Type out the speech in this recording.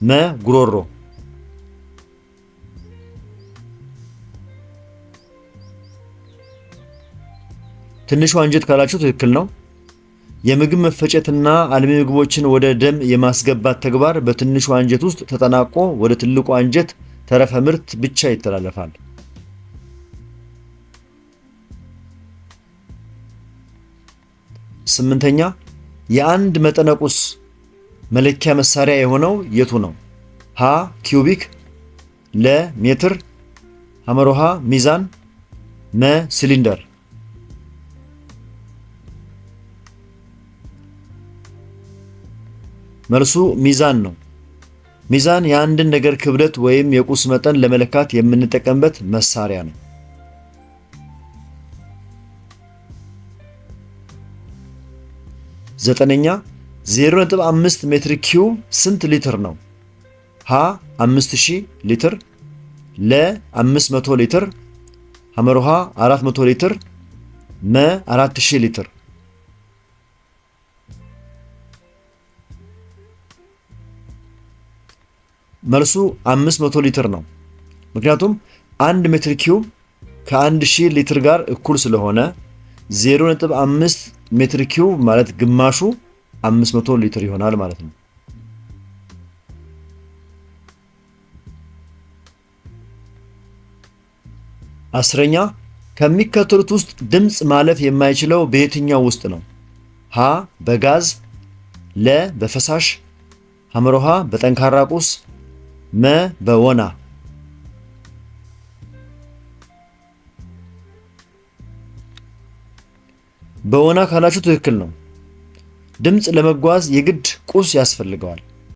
መ ጉሮሮ። ትንሹ አንጀት ካላችሁ ትክክል ነው። የምግብ መፈጨትና አልሚ ምግቦችን ወደ ደም የማስገባት ተግባር በትንሹ አንጀት ውስጥ ተጠናቆ ወደ ትልቁ አንጀት ተረፈ ምርት ብቻ ይተላለፋል። 8ኛ የአንድ መጠነ ቁስ መለኪያ መሳሪያ የሆነው የቱ ነው? ሀ ኪዩቢክ፣ ለ ሜትር፣ ሐመሮሃ ሚዛን፣ መ ሲሊንደር። መልሱ ሚዛን ነው። ሚዛን የአንድን ነገር ክብደት ወይም የቁስ መጠን ለመለካት የምንጠቀምበት መሳሪያ ነው። 9ኛ 0.5 ሜትር ኪዩብ ስንት ሊትር ነው? ሀ 5000 ሊትር፣ ለ 500 ሊትር፣ ሐመሮሃ 400 ሊትር፣ መ 4000 ሊትር። መልሱ 500 ሊትር ነው። ምክንያቱም 1 ሜትር ኪዩብ ከ1000 ሊትር ጋር እኩል ስለሆነ 0.5 ሜትር ኪዩብ ማለት ግማሹ 500 ሊትር ይሆናል ማለት ነው። 10ኛ ከሚከተሉት ውስጥ ድምፅ ማለፍ የማይችለው በየትኛው ውስጥ ነው? ሀ በጋዝ፣ ለ በፈሳሽ፣ ሐመሮሃ በጠንካራ ቁስ፣ መ በወና። በወና ካላችሁ ትክክል ነው። ድምፅ ለመጓዝ የግድ ቁስ ያስፈልገዋል።